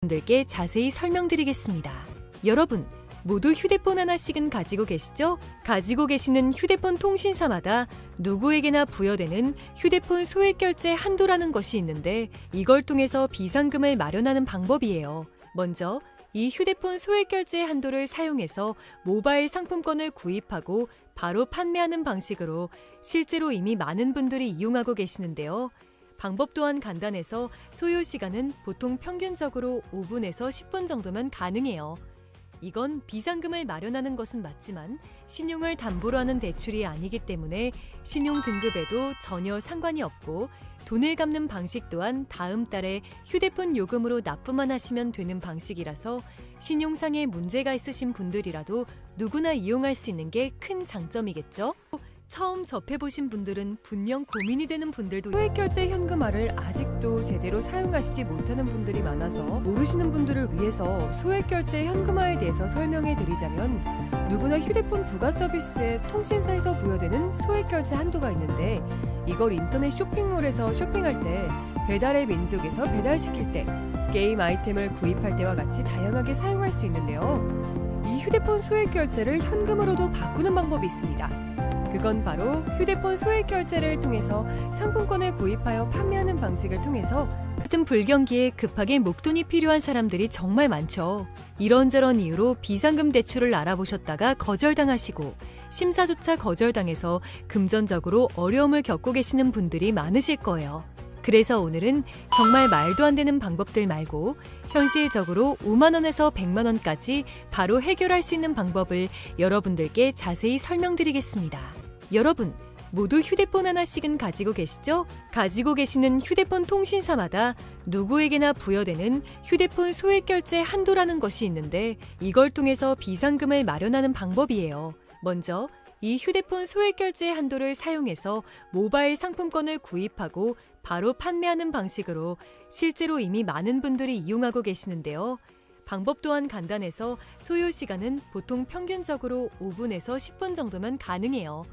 여러분들께 자세히 설명드리겠습니다. 여러분, 모두 휴대폰 하나씩은 가지고 계시죠? 가지고 계시는 휴대폰 통신사마다 누구에게나 부여되는 휴대폰 소액결제 한도라는 것이 있는데 이걸 통해서 비상금을 마련하는 방법이에요. 먼저 이 휴대폰 소액결제 한도를 사용해서 모바일 상품권을 구입하고 바로 판매하는 방식으로 실제로 이미 많은 분들이 이용하고 계시는데요. 방법 또한 간단해서 소요 시간은 보통 평균적으로 5분에서 10분 정도면 가능해요. 이건 비상금을 마련하는 것은 맞지만 신용을 담보로 하는 대출이 아니기 때문에 신용 등급에도 전혀 상관이 없고 돈을 갚는 방식 또한 다음 달에 휴대폰 요금으로 납부만 하시면 되는 방식이라서 신용상의 문제가 있으신 분들이라도 누구나 이용할 수 있는 게 큰 장점이겠죠? 처음 접해보신 분들은 분명 고민이 되는 분들도 소액결제 현금화를 아직도 제대로 사용하시지 못하는 분들이 많아서 모르시는 분들을 위해서 소액결제 현금화에 대해서 설명해 드리자면 누구나 휴대폰 부가 서비스에 통신사에서 부여되는 소액결제 한도가 있는데 이걸 인터넷 쇼핑몰에서 쇼핑할 때 배달의 민족에서 배달시킬 때 게임 아이템을 구입할 때와 같이 다양하게 사용할 수 있는데요. 이 휴대폰 소액결제를 현금으로도 바꾸는 방법이 있습니다. 그건 바로 휴대폰 소액결제를 통해서 상품권을 구입하여 판매하는 방식을 통해서 같은 불경기에 급하게 목돈이 필요한 사람들이 정말 많죠. 이런저런 이유로 비상금 대출을 알아보셨다가 거절당하시고 심사조차 거절당해서 금전적으로 어려움을 겪고 계시는 분들이 많으실 거예요. 그래서 오늘은 정말 말도 안 되는 방법들 말고 현실적으로 5만 원에서 100만 원까지 바로 해결할 수 있는 방법을 여러분들께 자세히 설명드리겠습니다. 여러분, 모두 휴대폰 하나씩은 가지고 계시죠? 가지고 계시는 휴대폰 통신사마다 누구에게나 부여되는 휴대폰 소액결제 한도라는 것이 있는데 이걸 통해서 비상금을 마련하는 방법이에요. 먼저 이 휴대폰 소액결제 한도를 사용해서 모바일 상품권을 구입하고 바로 판매하는 방식으로 실제로 이미 많은 분들이 이용하고 계시는데요. 방법 또한 간단해서 소요 시간은 보통 평균적으로 5분에서 10분 정도면 가능해요.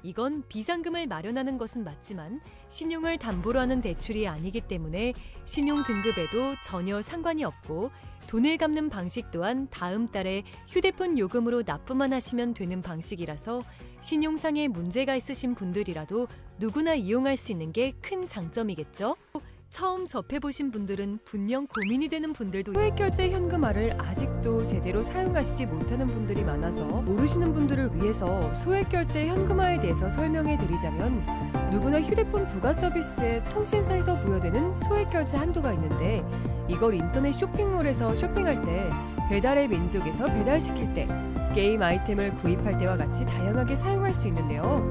이건 비상금을 마련하는 것은 맞지만 신용을 담보로 하는 대출이 아니기 때문에 신용 등급에도 전혀 상관이 없고 돈을 갚는 방식 또한 다음 달에 휴대폰 요금으로 납부만 하시면 되는 방식이라서 신용상의 문제가 있으신 분들이라도 누구나 이용할 수 있는 게 큰 장점이겠죠? 처음 접해보신 분들은 분명 고민이 되는 분들도 소액결제 현금화를 아직도 제대로 사용하시지 못하는 분들이 많아서 모르시는 분들을 위해서 소액결제 현금화에 대해서 설명해 드리자면 누구나 휴대폰 부가 서비스에 통신사에서 부여되는 소액결제 한도가 있는데 이걸 인터넷 쇼핑몰에서 쇼핑할 때 배달의 민족에서 배달시킬 때 게임 아이템을 구입할 때와 같이 다양하게 사용할 수 있는데요.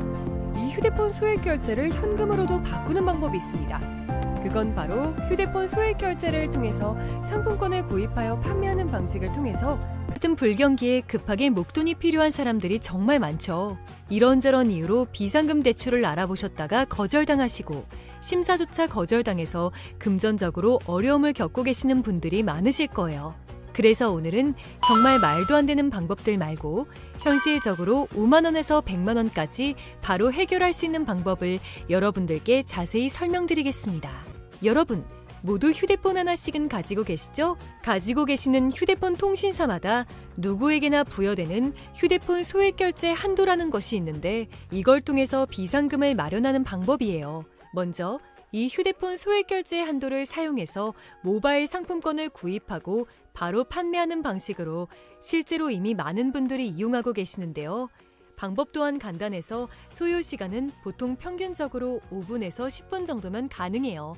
이 휴대폰 소액결제를 현금으로도 바꾸는 방법이 있습니다. 그건 바로 휴대폰 소액결제를 통해서 상품권을 구입하여 판매하는 방식을 통해서 같은 불경기에 급하게 목돈이 필요한 사람들이 정말 많죠. 이런저런 이유로 비상금 대출을 알아보셨다가 거절당하시고 심사조차 거절당해서 금전적으로 어려움을 겪고 계시는 분들이 많으실 거예요. 그래서 오늘은 정말 말도 안 되는 방법들 말고 현실적으로 5만 원에서 100만 원까지 바로 해결할 수 있는 방법을 여러분들께 자세히 설명드리겠습니다. 여러분, 모두 휴대폰 하나씩은 가지고 계시죠? 가지고 계시는 휴대폰 통신사마다 누구에게나 부여되는 휴대폰 소액결제 한도라는 것이 있는데 이걸 통해서 비상금을 마련하는 방법이에요. 먼저 이 휴대폰 소액결제 한도를 사용해서 모바일 상품권을 구입하고 바로 판매하는 방식으로 실제로 이미 많은 분들이 이용하고 계시는데요. 방법 또한 간단해서 소요 시간은 보통 평균적으로 5분에서 10분 정도면 가능해요.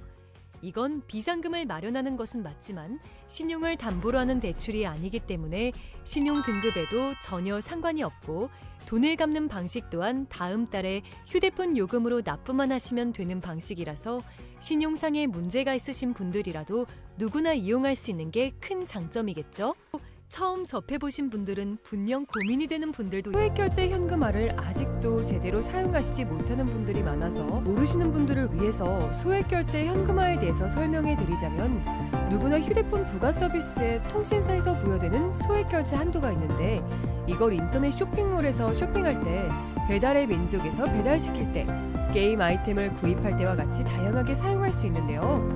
이건 비상금을 마련하는 것은 맞지만 신용을 담보로 하는 대출이 아니기 때문에 신용 등급에도 전혀 상관이 없고 돈을 갚는 방식 또한 다음 달에 휴대폰 요금으로 납부만 하시면 되는 방식이라서 신용상의 문제가 있으신 분들이라도 누구나 이용할 수 있는 게 큰 장점이겠죠? 처음 접해보신 분들은 분명 고민이 되는 분들도 소액결제 현금화를 아직도 제대로 사용하시지 못하는 분들이 많아서 모르시는 분들을 위해서 소액결제 현금화에 대해서 설명해 드리자면 누구나 휴대폰 부가 서비스에 통신사에서 부여되는 소액결제 한도가 있는데 이걸 인터넷 쇼핑몰에서 쇼핑할 때 배달의 민족에서 배달시킬 때 게임 아이템을 구입할 때와 같이 다양하게 사용할 수 있는데요.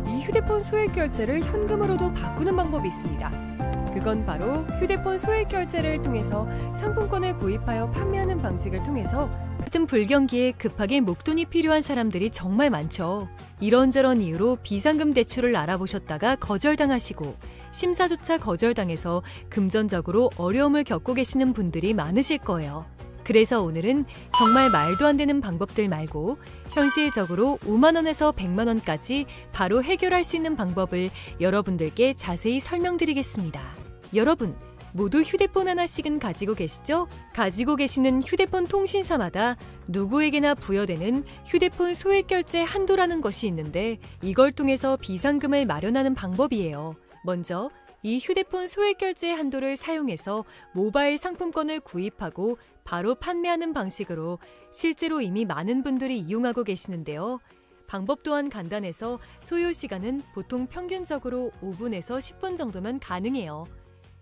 이 휴대폰 소액 결제를 현금으로도 바꾸는 방법이 있습니다. 그건 바로 휴대폰 소액 결제를 통해서 상품권을 구입하여 판매하는 방식을 통해서 같은 불경기에 급하게 목돈이 필요한 사람들이 정말 많죠. 이런저런 이유로 비상금 대출을 알아보셨다가 거절당하시고 심사조차 거절당해서 금전적으로 어려움을 겪고 계시는 분들이 많으실 거예요. 그래서 오늘은 정말 말도 안 되는 방법들 말고 현실적으로 5만 원에서 100만 원까지 바로 해결할 수 있는 방법을 여러분들께 자세히 설명드리겠습니다. 여러분, 모두 휴대폰 하나씩은 가지고 계시죠? 가지고 계시는 휴대폰 통신사마다 누구에게나 부여되는 휴대폰 소액 결제 한도라는 것이 있는데 이걸 통해서 비상금을 마련하는 방법이에요. 먼저 이 휴대폰 소액 결제 한도를 사용해서 모바일 상품권을 구입하고 바로 판매하는 방식으로 실제로 이미 많은 분들이 이용하고 계시는데요. 방법 또한 간단해서 소요 시간은 보통 평균적으로 5분에서 10분 정도면 가능해요.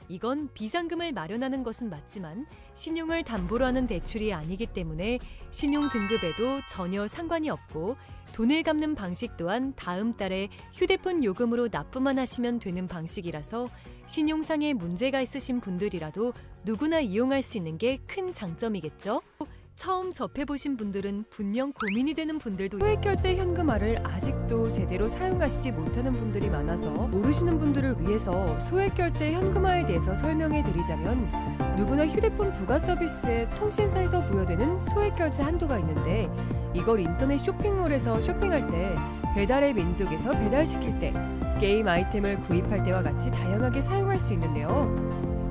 이건 비상금을 마련하는 것은 맞지만 신용을 담보로 하는 대출이 아니기 때문에 신용 등급에도 전혀 상관이 없고 돈을 갚는 방식 또한 다음 달에 휴대폰 요금으로 납부만 하시면 되는 방식이라서 신용상의 문제가 있으신 분들이라도 누구나 이용할 수 있는 게 큰 장점이겠죠? 처음 접해보신 분들은 분명 고민이 되는 분들도 소액결제 현금화를 아직도 제대로 사용하시지 못하는 분들이 많아서 모르시는 분들을 위해서 소액결제 현금화에 대해서 설명해 드리자면 누구나 휴대폰 부가 서비스에 통신사에서 부여되는 소액결제 한도가 있는데 이걸 인터넷 쇼핑몰에서 쇼핑할 때 배달의 민족에서 배달시킬 때 게임 아이템을 구입할 때와 같이 다양하게 사용할 수 있는데요.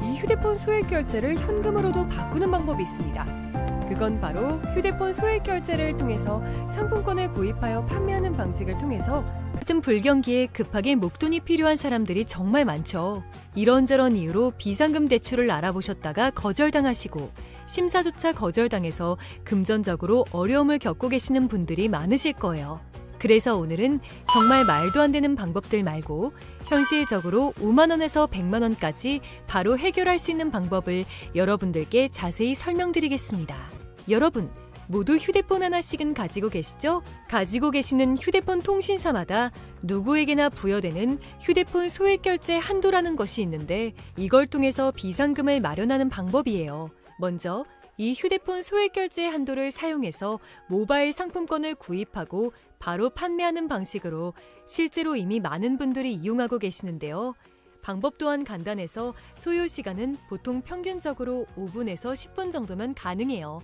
이 휴대폰 소액결제를 현금으로도 바꾸는 방법이 있습니다. 그건 바로 휴대폰 소액 결제를 통해서 상품권을 구입하여 판매하는 방식을 통해서 같은 불경기에 급하게 목돈이 필요한 사람들이 정말 많죠. 이런저런 이유로 비상금 대출을 알아보셨다가 거절당하시고 심사조차 거절당해서 금전적으로 어려움을 겪고 계시는 분들이 많으실 거예요. 그래서 오늘은 정말 말도 안 되는 방법들 말고 현실적으로 5만 원에서 100만 원까지 바로 해결할 수 있는 방법을 여러분들께 자세히 설명드리겠습니다. 여러분, 모두 휴대폰 하나씩은 가지고 계시죠? 가지고 계시는 휴대폰 통신사마다 누구에게나 부여되는 휴대폰 소액 결제 한도라는 것이 있는데 이걸 통해서 비상금을 마련하는 방법이에요. 먼저 이 휴대폰 소액 결제 한도를 사용해서 모바일 상품권을 구입하고 바로 판매하는 방식으로 실제로 이미 많은 분들이 이용하고 계시는데요. 방법 또한 간단해서 소요 시간은 보통 평균적으로 5분에서 10분 정도면 가능해요.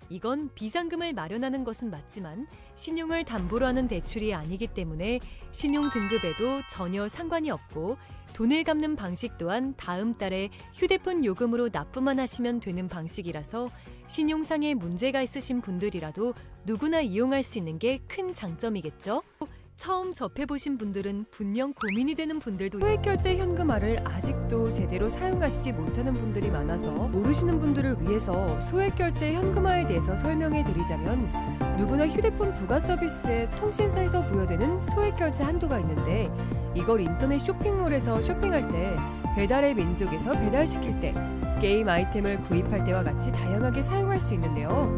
이건 비상금을 마련하는 것은 맞지만 신용을 담보로 하는 대출이 아니기 때문에 신용 등급에도 전혀 상관이 없고 돈을 갚는 방식 또한 다음 달에 휴대폰 요금으로 납부만 하시면 되는 방식이라서 신용상의 문제가 있으신 분들이라도 누구나 이용할 수 있는 게 큰 장점이겠죠? 처음 접해보신 분들은 분명 고민이 되는 분들도 소액결제 현금화를 아직도 제대로 사용하시지 못하는 분들이 많아서 모르시는 분들을 위해서 소액결제 현금화에 대해서 설명해 드리자면 누구나 휴대폰 부가 서비스에 통신사에서 부여되는 소액결제 한도가 있는데 이걸 인터넷 쇼핑몰에서 쇼핑할 때 배달의 민족에서 배달시킬 때 게임 아이템을 구입할 때와 같이 다양하게 사용할 수 있는데요.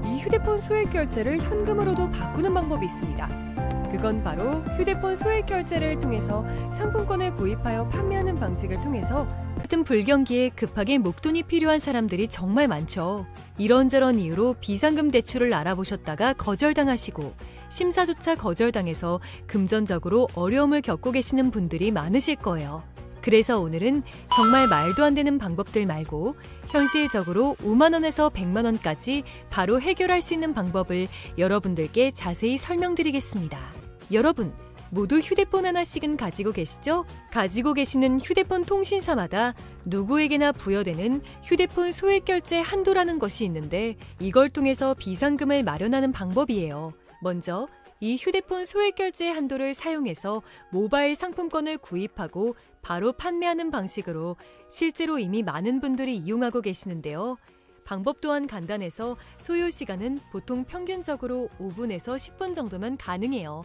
이 휴대폰 소액결제를 현금으로도 바꾸는 방법이 있습니다. 그건 바로 휴대폰 소액 결제를 통해서 상품권을 구입하여 판매하는 방식을 통해서 같은 불경기에 급하게 목돈이 필요한 사람들이 정말 많죠. 이런저런 이유로 비상금 대출을 알아보셨다가 거절당하시고 심사조차 거절당해서 금전적으로 어려움을 겪고 계시는 분들이 많으실 거예요. 그래서 오늘은 정말 말도 안 되는 방법들 말고 현실적으로 5만 원에서 100만 원까지 바로 해결할 수 있는 방법을 여러분들께 자세히 설명드리겠습니다. 여러분, 모두 휴대폰 하나씩은 가지고 계시죠? 가지고 계시는 휴대폰 통신사마다 누구에게나 부여되는 휴대폰 소액 결제 한도라는 것이 있는데 이걸 통해서 비상금을 마련하는 방법이에요. 먼저 이 휴대폰 소액 결제 한도를 사용해서 모바일 상품권을 구입하고 바로 판매하는 방식으로 실제로 이미 많은 분들이 이용하고 계시는데요. 방법 또한 간단해서 소요 시간은 보통 평균적으로 5분에서 10분 정도면 가능해요.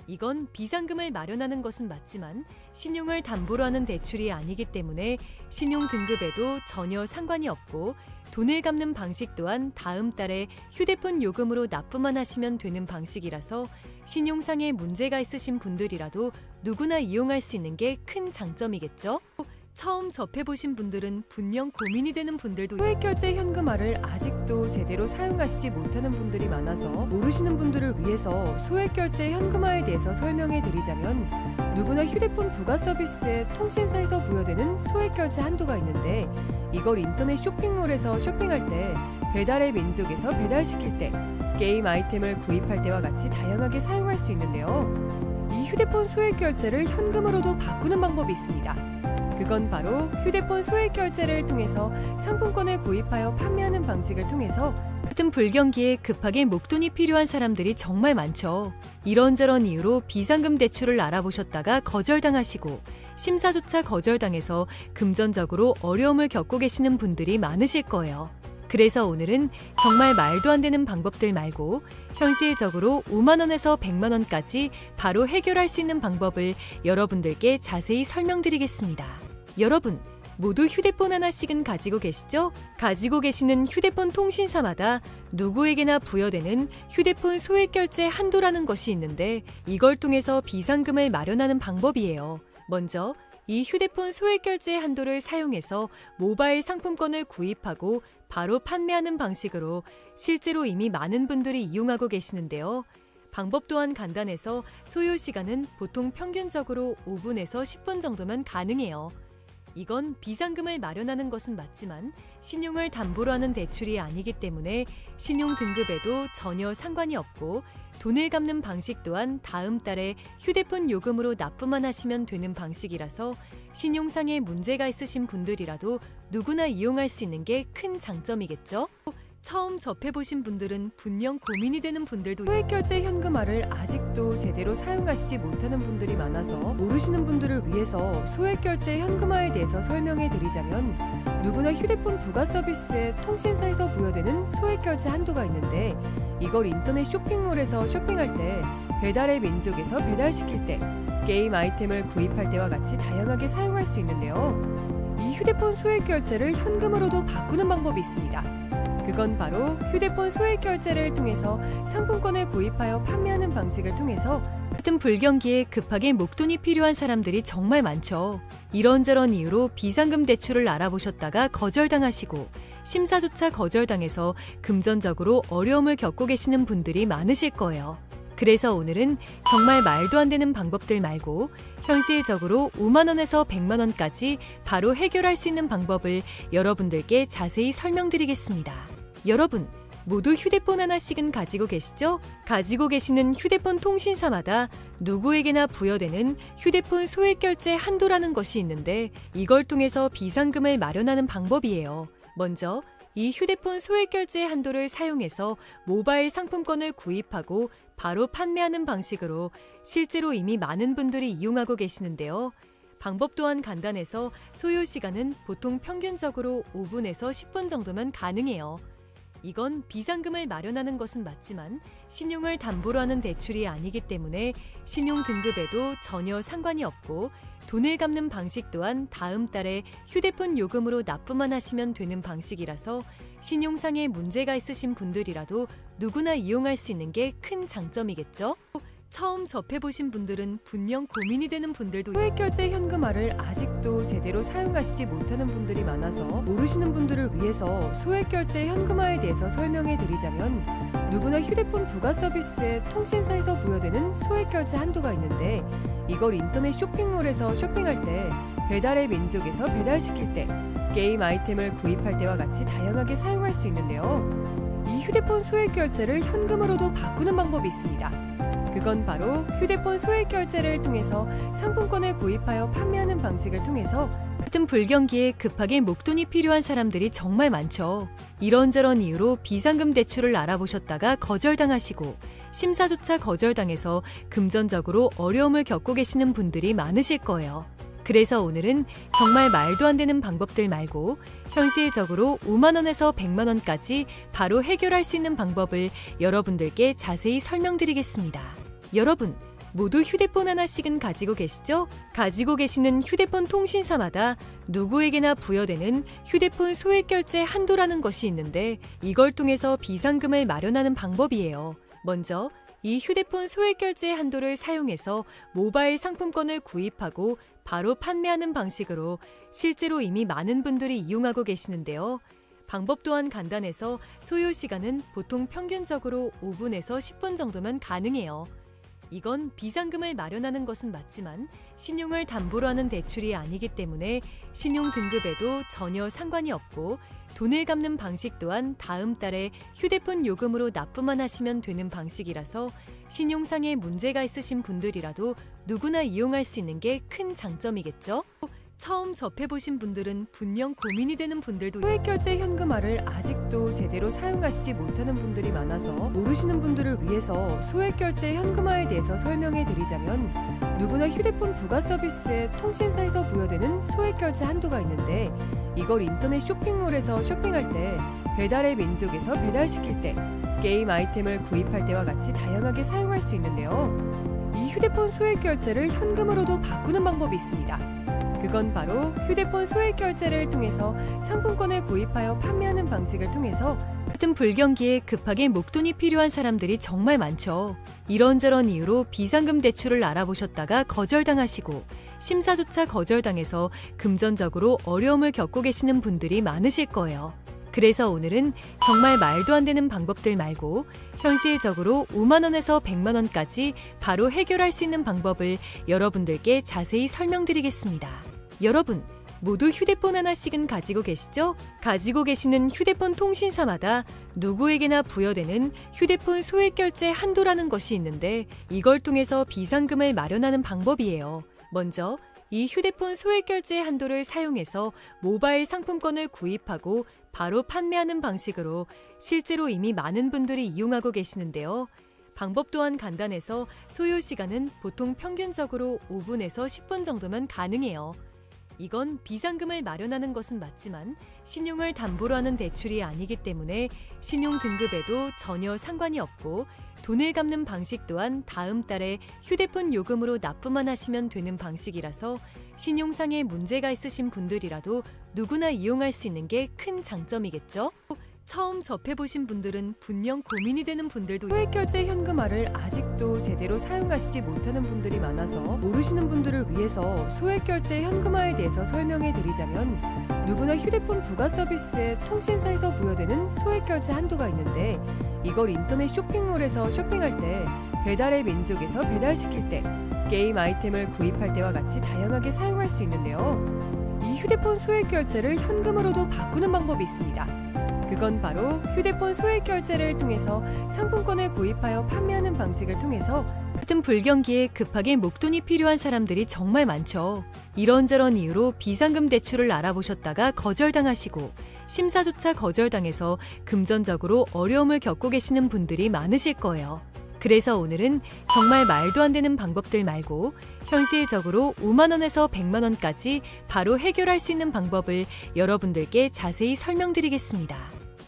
이건 비상금을 마련하는 것은 맞지만 신용을 담보로 하는 대출이 아니기 때문에 신용 등급에도 전혀 상관이 없고 돈을 갚는 방식 또한 다음 달에 휴대폰 요금으로 납부만 하시면 되는 방식이라서 신용상의 문제가 있으신 분들이라도 누구나 이용할 수 있는 게 큰 장점이겠죠? 처음 접해보신 분들은 분명 고민이 되는 분들도 소액결제 현금화를 아직도 제대로 사용하시지 못하는 분들이 많아서 모르시는 분들을 위해서 소액결제 현금화에 대해서 설명해 드리자면 누구나 휴대폰 부가 서비스에 통신사에서 부여되는 소액결제 한도가 있는데 이걸 인터넷 쇼핑몰에서 쇼핑할 때 배달의 민족에서 배달시킬 때 게임 아이템을 구입할 때와 같이 다양하게 사용할 수 있는데요. 이 휴대폰 소액결제를 현금으로도 바꾸는 방법이 있습니다. 그건 바로 휴대폰 소액결제를 통해서 상품권을 구입하여 판매하는 방식을 통해서 같은 불경기에 급하게 목돈이 필요한 사람들이 정말 많죠. 이런저런 이유로 비상금 대출을 알아보셨다가 거절당하시고 심사조차 거절당해서 금전적으로 어려움을 겪고 계시는 분들이 많으실 거예요. 그래서 오늘은 정말 말도 안 되는 방법들 말고 현실적으로 5만 원에서 100만 원까지 바로 해결할 수 있는 방법을 여러분들께 자세히 설명드리겠습니다. 여러분, 모두 휴대폰 하나씩은 가지고 계시죠? 가지고 계시는 휴대폰 통신사마다 누구에게나 부여되는 휴대폰 소액결제 한도라는 것이 있는데 이걸 통해서 비상금을 마련하는 방법이에요. 먼저 이 휴대폰 소액결제 한도를 사용해서 모바일 상품권을 구입하고 바로 판매하는 방식으로 실제로 이미 많은 분들이 이용하고 계시는데요. 방법 또한 간단해서 소요 시간은 보통 평균적으로 5분에서 10분 정도면 가능해요. 이건 비상금을 마련하는 것은 맞지만 신용을 담보로 하는 대출이 아니기 때문에 신용 등급에도 전혀 상관이 없고 돈을 갚는 방식 또한 다음 달에 휴대폰 요금으로 납부만 하시면 되는 방식이라서 신용상의 문제가 있으신 분들이라도 누구나 이용할 수 있는 게 큰 장점이겠죠? 처음 접해보신 분들은 분명 고민이 되는 분들도 소액결제 현금화를 아직도 제대로 사용하시지 못하는 분들이 많아서 모르시는 분들을 위해서 소액결제 현금화에 대해서 설명해 드리자면 누구나 휴대폰 부가 서비스에 통신사에서 부여되는 소액결제 한도가 있는데 이걸 인터넷 쇼핑몰에서 쇼핑할 때 배달의 민족에서 배달시킬 때 게임 아이템을 구입할 때와 같이 다양하게 사용할 수 있는데요. 이 휴대폰 소액결제를 현금으로도 바꾸는 방법이 있습니다. 그건 바로 휴대폰 소액결제를 통해서 상품권을 구입하여 판매하는 방식을 통해서 같은 불경기에 급하게 목돈이 필요한 사람들이 정말 많죠. 이런저런 이유로 비상금 대출을 알아보셨다가 거절당하시고 심사조차 거절당해서 금전적으로 어려움을 겪고 계시는 분들이 많으실 거예요. 그래서 오늘은 정말 말도 안 되는 방법들 말고 현실적으로 5만 원에서 100만 원까지 바로 해결할 수 있는 방법을 여러분들께 자세히 설명드리겠습니다. 여러분, 모두 휴대폰 하나씩은 가지고 계시죠? 가지고 계시는 휴대폰 통신사마다 누구에게나 부여되는 휴대폰 소액결제 한도라는 것이 있는데 이걸 통해서 비상금을 마련하는 방법이에요. 먼저 이 휴대폰 소액결제 한도를 사용해서 모바일 상품권을 구입하고 바로 판매하는 방식으로 실제로 이미 많은 분들이 이용하고 계시는데요. 방법 또한 간단해서 소요 시간은 보통 평균적으로 5분에서 10분 정도면 가능해요. 이건 비상금을 마련하는 것은 맞지만 신용을 담보로 하는 대출이 아니기 때문에 신용 등급에도 전혀 상관이 없고 돈을 갚는 방식 또한 다음 달에 휴대폰 요금으로 납부만 하시면 되는 방식이라서 신용상의 문제가 있으신 분들이라도 누구나 이용할 수 있는 게 큰 장점이겠죠? 처음 접해보신 분들은 분명 고민이 되는 분들도 소액결제 현금화를 아직도 제대로 사용하시지 못하는 분들이 많아서 모르시는 분들을 위해서 소액결제 현금화에 대해서 설명해 드리자면 누구나 휴대폰 부가 서비스에 통신사에서 부여되는 소액결제 한도가 있는데 이걸 인터넷 쇼핑몰에서 쇼핑할 때 배달의 민족에서 배달시킬 때 게임 아이템을 구입할 때와 같이 다양하게 사용할 수 있는데요. 이 휴대폰 소액결제를 현금으로도 바꾸는 방법이 있습니다. 그건 바로 휴대폰 소액결제를 통해서 상품권을 구입하여 판매하는 방식을 통해서 같은 불경기에 급하게 목돈이 필요한 사람들이 정말 많죠. 이런저런 이유로 비상금 대출을 알아보셨다가 거절당하시고 심사조차 거절당해서 금전적으로 어려움을 겪고 계시는 분들이 많으실 거예요. 그래서 오늘은 정말 말도 안 되는 방법들 말고 현실적으로 5만 원에서 100만 원까지 바로 해결할 수 있는 방법을 여러분들께 자세히 설명드리겠습니다. 여러분, 모두 휴대폰 하나씩은 가지고 계시죠? 가지고 계시는 휴대폰 통신사마다 누구에게나 부여되는 휴대폰 소액 결제 한도라는 것이 있는데 이걸 통해서 비상금을 마련하는 방법이에요. 먼저 이 휴대폰 소액 결제 한도를 사용해서 모바일 상품권을 구입하고 바로 판매하는 방식으로 실제로 이미 많은 분들이 이용하고 계시는데요. 방법 또한 간단해서 소요 시간은 보통 평균적으로 5분에서 10분 정도면 가능해요. 이건 비상금을 마련하는 것은 맞지만 신용을 담보로 하는 대출이 아니기 때문에 신용 등급에도 전혀 상관이 없고 돈을 갚는 방식 또한 다음 달에 휴대폰 요금으로 납부만 하시면 되는 방식이라서 신용상에 문제가 있으신 분들이라도 누구나 이용할 수 있는 게 큰 장점이겠죠? 처음 접해보신 분들은 분명 고민이 되는 분들도 소액결제 현금화를 아직도 제대로 사용하시지 못하는 분들이 많아서 모르시는 분들을 위해서 소액결제 현금화에 대해서 설명해 드리자면 누구나 휴대폰 부가 서비스에 통신사에서 부여되는 소액결제 한도가 있는데 이걸 인터넷 쇼핑몰에서 쇼핑할 때 배달의 민족에서 배달시킬 때 게임 아이템을 구입할 때와 같이 다양하게 사용할 수 있는데요. 이 휴대폰 소액결제를 현금으로도 바꾸는 방법이 있습니다. 그건 바로 휴대폰 소액 결제를 통해서 상품권을 구입하여 판매하는 방식을 통해서 같은 불경기에 급하게 목돈이 필요한 사람들이 정말 많죠. 이런저런 이유로 비상금 대출을 알아보셨다가 거절당하시고 심사조차 거절당해서 금전적으로 어려움을 겪고 계시는 분들이 많으실 거예요. 그래서 오늘은 정말 말도 안 되는 방법들 말고 현실적으로 5만 원에서 100만 원까지 바로 해결할 수 있는 방법을 여러분들께 자세히 설명드리겠습니다. 여러분, 모두 휴대폰 하나씩은 가지고 계시죠? 가지고 계시는 휴대폰 통신사마다 누구에게나 부여되는 휴대폰 소액 결제 한도라는 것이 있는데 이걸 통해서 비상금을 마련하는 방법이에요. 먼저 이 휴대폰 소액 결제 한도를 사용해서 모바일 상품권을 구입하고 바로 판매하는 방식으로 실제로 이미 많은 분들이 이용하고 계시는데요. 방법 또한 간단해서 소요 시간은 보통 평균적으로 5분에서 10분 정도면 가능해요. 이건 비상금을 마련하는 것은 맞지만 신용을 담보로 하는 대출이 아니기 때문에 신용 등급에도 전혀 상관이 없고 돈을 갚는 방식 또한 다음 달에 휴대폰 요금으로 납부만 하시면 되는 방식이라서 신용상에 문제가 있으신 분들이라도 누구나 이용할 수 있는 게 큰 장점이겠죠? 처음 접해보신 분들은 분명 고민이 되는 분들도 소액결제 현금화를 아직도 제대로 사용하시지 못하는 분들이 많아서 모르시는 분들을 위해서 소액결제 현금화에 대해서 설명해 드리자면 누구나 휴대폰 부가 서비스에 통신사에서 부여되는 소액결제 한도가 있는데 이걸 인터넷 쇼핑몰에서 쇼핑할 때 배달의 민족에서 배달시킬 때 게임 아이템을 구입할 때와 같이 다양하게 사용할 수 있는데요. 이 휴대폰 소액결제를 현금으로도 바꾸는 방법이 있습니다. 그건 바로 휴대폰 소액 결제를 통해서 상품권을 구입하여 판매하는 방식을 통해서 같은 불경기에 급하게 목돈이 필요한 사람들이 정말 많죠. 이런저런 이유로 비상금 대출을 알아보셨다가 거절당하시고 심사조차 거절당해서 금전적으로 어려움을 겪고 계시는 분들이 많으실 거예요. 그래서 오늘은 정말 말도 안 되는 방법들 말고 현실적으로 5만 원에서 100만 원까지 바로 해결할 수 있는 방법을 여러분들께 자세히 설명드리겠습니다.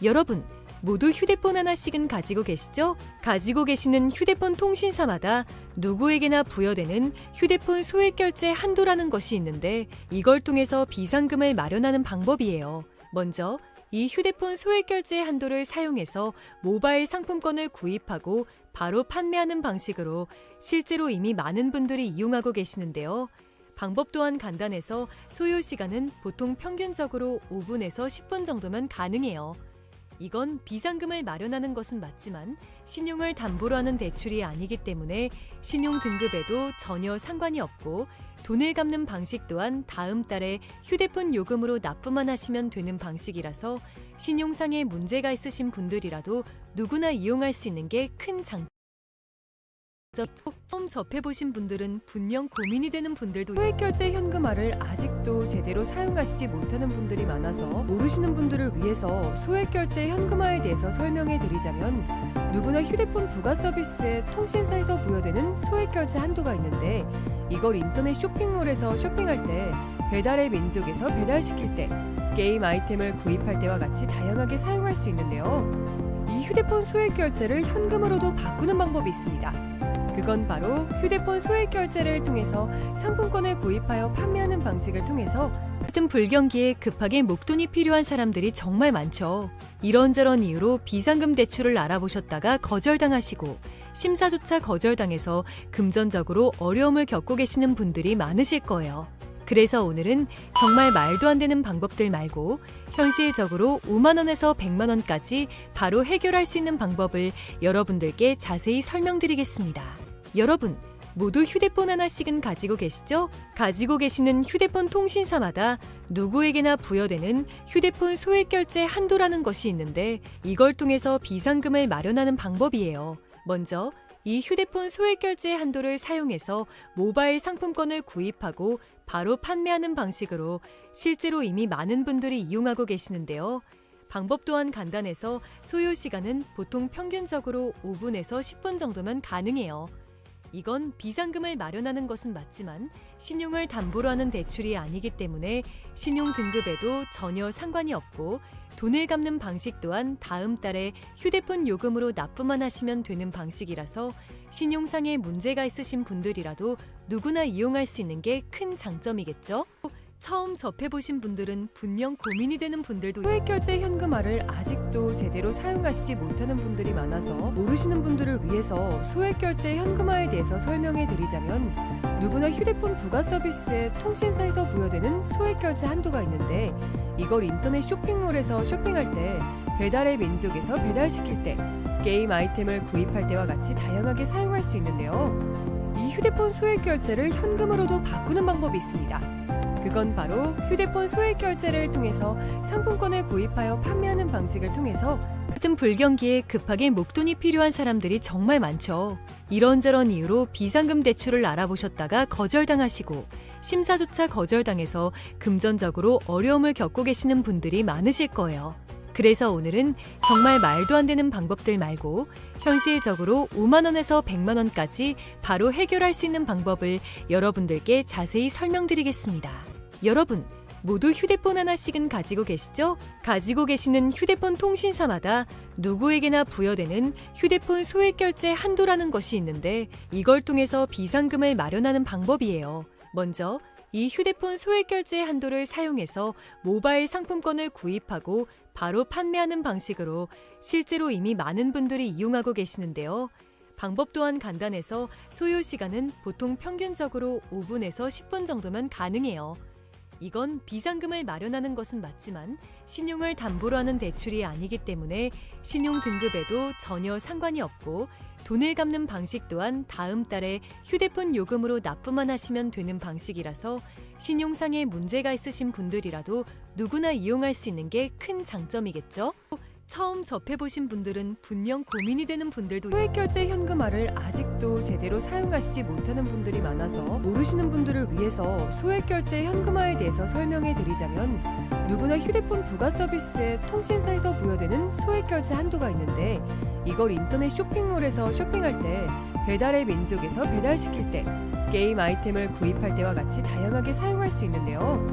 여러분, 모두 휴대폰 하나씩은 가지고 계시죠? 가지고 계시는 휴대폰 통신사마다 누구에게나 부여되는 휴대폰 소액 결제 한도라는 것이 있는데 이걸 통해서 비상금을 마련하는 방법이에요. 먼저 이 휴대폰 소액 결제 한도를 사용해서 모바일 상품권을 구입하고 바로 판매하는 방식으로 실제로 이미 많은 분들이 이용하고 계시는데요. 방법 또한 간단해서 소요 시간은 보통 평균적으로 5분에서 10분 정도면 가능해요. 이건 비상금을 마련하는 것은 맞지만 신용을 담보로 하는 대출이 아니기 때문에 신용 등급에도 전혀 상관이 없고 돈을 갚는 방식 또한 다음 달에 휴대폰 요금으로 납부만 하시면 되는 방식이라서 신용상에 문제가 있으신 분들이라도 누구나 이용할 수 있는 게 큰 장점. 처음 접해보신 분들은 분명 고민이 되는 분들도 소액결제 현금화를 아직도 제대로 사용하시지 못하는 분들이 많아서 모르시는 분들을 위해서 소액결제 현금화에 대해서 설명해 드리자면 누구나 휴대폰 부가 서비스에 통신사에서 부여되는 소액결제 한도가 있는데 이걸 인터넷 쇼핑몰에서 쇼핑할 때 배달의 민족에서 배달시킬 때 게임 아이템을 구입할 때와 같이 다양하게 사용할 수 있는데요. 이 휴대폰 소액결제를 현금으로도 바꾸는 방법이 있습니다. 그건 바로 휴대폰 소액 결제를 통해서 상품권을 구입하여 판매하는 방식을 통해서 같은 불경기에 급하게 목돈이 필요한 사람들이 정말 많죠. 이런저런 이유로 비상금 대출을 알아보셨다가 거절당하시고 심사조차 거절당해서 금전적으로 어려움을 겪고 계시는 분들이 많으실 거예요. 그래서 오늘은 정말 말도 안 되는 방법들 말고 현실적으로 5만 원에서 100만 원까지 바로 해결할 수 있는 방법을 여러분들께 자세히 설명드리겠습니다. 여러분, 모두 휴대폰 하나씩은 가지고 계시죠? 가지고 계시는 휴대폰 통신사마다 누구에게나 부여되는 휴대폰 소액 결제 한도라는 것이 있는데 이걸 통해서 비상금을 마련하는 방법이에요. 먼저 이 휴대폰 소액 결제 한도를 사용해서 모바일 상품권을 구입하고 바로 판매하는 방식으로 실제로 이미 많은 분들이 이용하고 계시는데요. 방법 또한 간단해서 소요 시간은 보통 평균적으로 5분에서 10분 정도면 가능해요. 이건 비상금을 마련하는 것은 맞지만 신용을 담보로 하는 대출이 아니기 때문에 신용 등급에도 전혀 상관이 없고 돈을 갚는 방식 또한 다음 달에 휴대폰 요금으로 납부만 하시면 되는 방식이라서 신용상에 문제가 있으신 분들이라도 누구나 이용할 수 있는 게 큰 장점이겠죠? 처음 접해보신 분들은 분명 고민이 되는 분들도 소액결제 현금화를 아직도 제대로 사용하시지 못하는 분들이 많아서 모르시는 분들을 위해서 소액결제 현금화에 대해서 설명해 드리자면 누구나 휴대폰 부가 서비스에 통신사에서 부여되는 소액결제 한도가 있는데 이걸 인터넷 쇼핑몰에서 쇼핑할 때 배달의 민족에서 배달시킬 때 게임 아이템을 구입할 때와 같이 다양하게 사용할 수 있는데요. 이 휴대폰 소액결제를 현금으로도 바꾸는 방법이 있습니다. 그건 바로 휴대폰 소액 결제를 통해서 상품권을 구입하여 판매하는 방식을 통해서 같은 불경기에 급하게 목돈이 필요한 사람들이 정말 많죠. 이런저런 이유로 비상금 대출을 알아보셨다가 거절당하시고 심사조차 거절당해서 금전적으로 어려움을 겪고 계시는 분들이 많으실 거예요. 그래서 오늘은 정말 말도 안 되는 방법들 말고 현실적으로 5만 원에서 100만 원까지 바로 해결할 수 있는 방법을 여러분들께 자세히 설명드리겠습니다. 여러분, 모두 휴대폰 하나씩은 가지고 계시죠? 가지고 계시는 휴대폰 통신사마다 누구에게나 부여되는 휴대폰 소액 결제 한도라는 것이 있는데 이걸 통해서 비상금을 마련하는 방법이에요. 먼저 이 휴대폰 소액 결제 한도를 사용해서 모바일 상품권을 구입하고 바로 판매하는 방식으로 실제로 이미 많은 분들이 이용하고 계시는데요. 방법 또한 간단해서 소요 시간은 보통 평균적으로 5분에서 10분 정도면 가능해요. 이건 비상금을 마련하는 것은 맞지만 신용을 담보로 하는 대출이 아니기 때문에 신용 등급에도 전혀 상관이 없고 돈을 갚는 방식 또한 다음 달에 휴대폰 요금으로 납부만 하시면 되는 방식이라서 신용상에 문제가 있으신 분들이라도 누구나 이용할 수 있는 게 큰 장점이겠죠? 처음 접해보신 분들은 분명 고민이 되는 분들도 소액결제 현금화를 아직도 제대로 사용하시지 못하는 분들이 많아서 모르시는 분들을 위해서 소액결제 현금화에 대해서 설명해 드리자면 누구나 휴대폰 부가 서비스에 통신사에서 부여되는 소액결제 한도가 있는데 이걸 인터넷 쇼핑몰에서 쇼핑할 때 배달의 민족에서 배달시킬 때 게임 아이템을 구입할 때와 같이 다양하게 사용할 수 있는데요.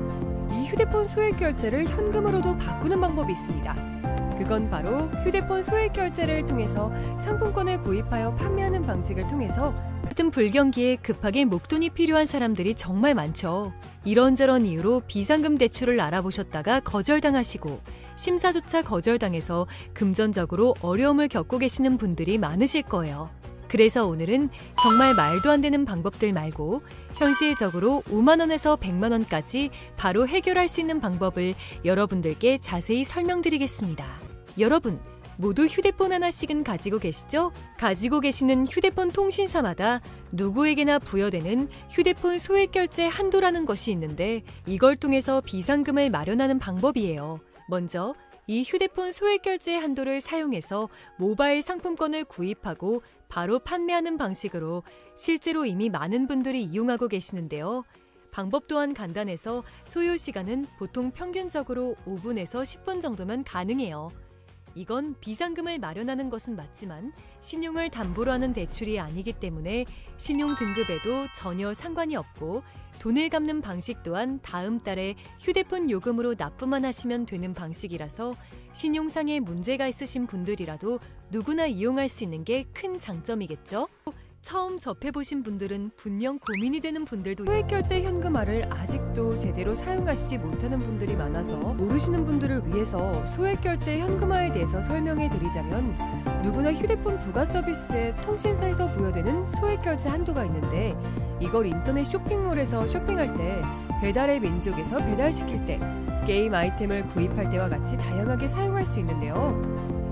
이 휴대폰 소액결제를 현금으로도 바꾸는 방법이 있습니다. 그건 바로 휴대폰 소액 결제를 통해서 상품권을 구입하여 판매하는 방식을 통해서 같은 불경기에 급하게 목돈이 필요한 사람들이 정말 많죠. 이런저런 이유로 비상금 대출을 알아보셨다가 거절당하시고 심사조차 거절당해서 금전적으로 어려움을 겪고 계시는 분들이 많으실 거예요. 그래서 오늘은 정말 말도 안 되는 방법들 말고 현실적으로 5만 원에서 100만 원까지 바로 해결할 수 있는 방법을 여러분들께 자세히 설명드리겠습니다. 여러분, 모두 휴대폰 하나씩은 가지고 계시죠? 가지고 계시는 휴대폰 통신사마다 누구에게나 부여되는 휴대폰 소액 결제 한도라는 것이 있는데 이걸 통해서 비상금을 마련하는 방법이에요. 먼저 이 휴대폰 소액 결제 한도를 사용해서 모바일 상품권을 구입하고 바로 판매하는 방식으로 실제로 이미 많은 분들이 이용하고 계시는데요. 방법 또한 간단해서 소요 시간은 보통 평균적으로 5분에서 10분 정도면 가능해요. 이건 비상금을 마련하는 것은 맞지만 신용을 담보로 하는 대출이 아니기 때문에 신용 등급에도 전혀 상관이 없고 돈을 갚는 방식 또한 다음 달에 휴대폰 요금으로 납부만 하시면 되는 방식이라서 신용상에 문제가 있으신 분들이라도 누구나 이용할 수 있는 게 큰 장점이겠죠? 처음 접해보신 분들은 분명 고민이 되는 분들도 소액결제 현금화를 아직도 제대로 사용하시지 못하는 분들이 많아서 모르시는 분들을 위해서 소액결제 현금화에 대해서 설명해 드리자면 누구나 휴대폰 부가 서비스에 통신사에서 부여되는 소액결제 한도가 있는데 이걸 인터넷 쇼핑몰에서 쇼핑할 때 배달의 민족에서 배달시킬 때 게임 아이템을 구입할 때와 같이 다양하게 사용할 수 있는데요.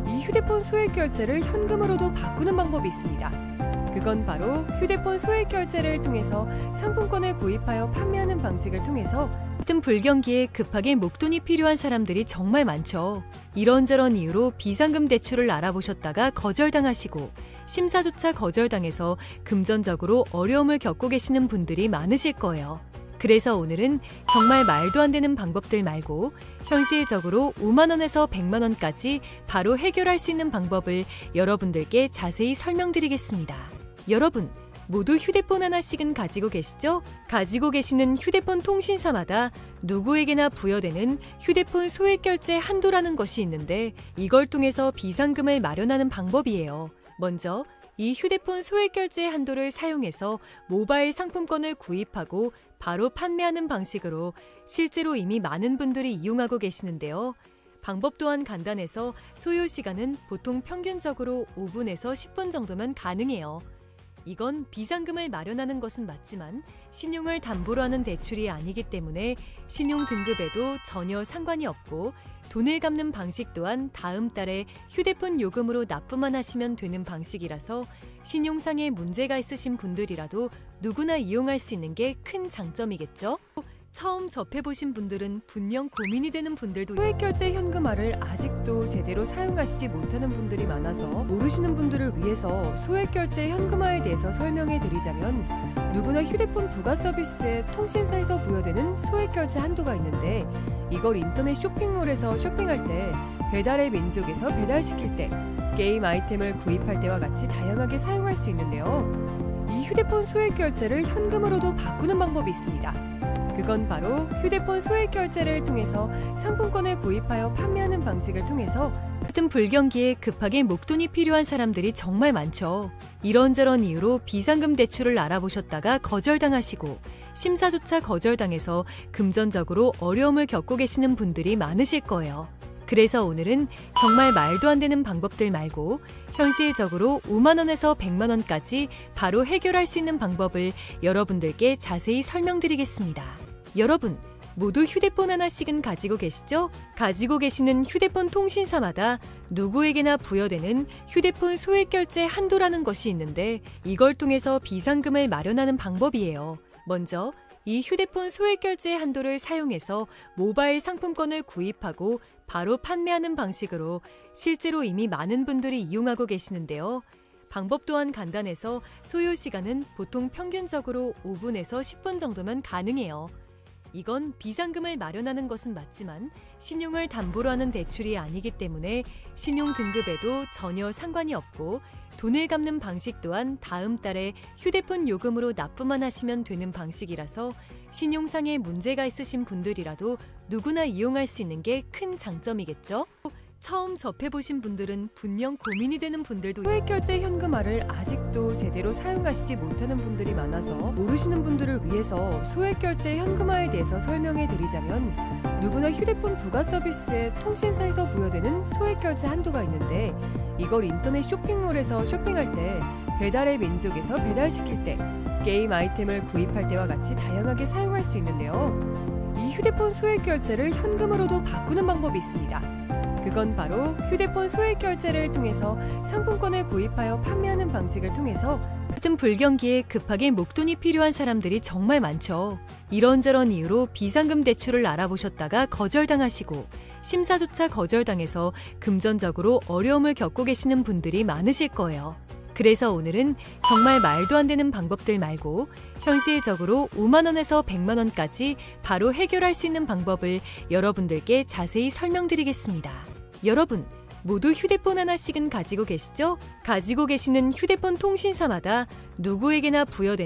이 휴대폰 소액결제를 현금으로도 바꾸는 방법이 있습니다. 그건 바로 휴대폰 소액결제를 통해서 상품권을 구입하여 판매하는 방식을 통해서 같은 불경기에 급하게 목돈이 필요한 사람들이 정말 많죠. 이런저런 이유로 비상금 대출을 알아보셨다가 거절당하시고 심사조차 거절당해서 금전적으로 어려움을 겪고 계시는 분들이 많으실 거예요. 그래서 오늘은 정말 말도 안 되는 방법들 말고 현실적으로 5만 원에서 100만 원까지 바로 해결할 수 있는 방법을 여러분들께 자세히 설명드리겠습니다. 여러분, 모두 휴대폰 하나씩은 가지고 계시죠? 가지고 계시는 휴대폰 통신사마다 누구에게나 부여되는 휴대폰 소액결제 한도라는 것이 있는데 이걸 통해서 비상금을 마련하는 방법이에요. 먼저 이 휴대폰 소액결제 한도를 사용해서 모바일 상품권을 구입하고 바로 판매하는 방식으로 실제로 이미 많은 분들이 이용하고 계시는데요. 방법 또한 간단해서 소요 시간은 보통 평균적으로 5분에서 10분 정도면 가능해요. 이건 비상금을 마련하는 것은 맞지만 신용을 담보로 하는 대출이 아니기 때문에 신용 등급에도 전혀 상관이 없고 돈을 갚는 방식 또한 다음 달에 휴대폰 요금으로 납부만 하시면 되는 방식이라서 신용상의 문제가 있으신 분들이라도 누구나 이용할 수 있는 게 큰 장점이겠죠? 처음 접해보신 분들은 분명 고민이 되는 분들도 소액결제 현금화를 아직도 제대로 사용하시지 못하는 분들이 많아서 모르시는 분들을 위해서 소액결제 현금화에 대해서 설명해 드리자면 누구나 휴대폰 부가 서비스에 통신사에서 부여되는 소액결제 한도가 있는데 이걸 인터넷 쇼핑몰에서 쇼핑할 때 배달의 민족에서 배달시킬 때 게임 아이템을 구입할 때와 같이 다양하게 사용할 수 있는데요. 이 휴대폰 소액결제를 현금으로도 바꾸는 방법이 있습니다. 그건 바로 휴대폰 소액결제를 통해서 상품권을 구입하여 판매하는 방식을 통해서 같은 불경기에 급하게 목돈이 필요한 사람들이 정말 많죠. 이런저런 이유로 비상금 대출을 알아보셨다가 거절당하시고 심사조차 거절당해서 금전적으로 어려움을 겪고 계시는 분들이 많으실 거예요. 그래서 오늘은 정말 말도 안 되는 방법들 말고 현실적으로 5만 원에서 100만 원까지 바로 해결할 수 있는 방법을 여러분들께 자세히 설명드리겠습니다. 여러분, 모두 휴대폰 하나씩은 가지고 계시죠? 가지고 계시는 휴대폰 통신사마다 누구에게나 부여되는 휴대폰 소액결제 한도라는 것이 있는데 이걸 통해서 비상금을 마련하는 방법이에요. 먼저 이 휴대폰 소액결제 한도를 사용해서 모바일 상품권을 구입하고 바로 판매하는 방식으로 실제로 이미 많은 분들이 이용하고 계시는데요. 방법 또한 간단해서 소요 시간은 보통 평균적으로 5분에서 10분 정도면 가능해요. 이건 비상금을 마련하는 것은 맞지만 신용을 담보로 하는 대출이 아니기 때문에 신용 등급에도 전혀 상관이 없고 돈을 갚는 방식 또한 다음 달에 휴대폰 요금으로 납부만 하시면 되는 방식이라서 신용상의 문제가 있으신 분들이라도 누구나 이용할 수 있는 게 큰 장점이겠죠? 처음 접해보신 분들은 분명 고민이 되는 분들도 소액결제 현금화를 아직도 제대로 사용하시지 못하는 분들이 많아서 모르시는 분들을 위해서 소액결제 현금화에 대해서 설명해 드리자면 누구나 휴대폰 부가 서비스에 통신사에서 부여되는 소액결제 한도가 있는데 이걸 인터넷 쇼핑몰에서 쇼핑할 때 배달의 민족에서 배달시킬 때 게임 아이템을 구입할 때와 같이 다양하게 사용할 수 있는데요. 이 휴대폰 소액결제를 현금으로도 바꾸는 방법이 있습니다. 그건 바로 휴대폰 소액결제를 통해서 상품권을 구입하여 판매하는 방식을 통해서 같은 불경기에 급하게 목돈이 필요한 사람들이 정말 많죠. 이런저런 이유로 비상금 대출을 알아보셨다가 거절당하시고 심사조차 거절당해서 금전적으로 어려움을 겪고 계시는 분들이 많으실 거예요. 그래서 오늘은 정말 말도 안 되는 방법들 말고 현실적으로 5만 원에서 100만 원까지 바로 해결할 수 있는 방법을 여러분들께 자세히 설명드리겠습니다. 여러분, 모두 휴대폰 하나씩은 가지고 계시죠? 가지고 계시는 휴대폰 통신사마다 누구에게나 부여되는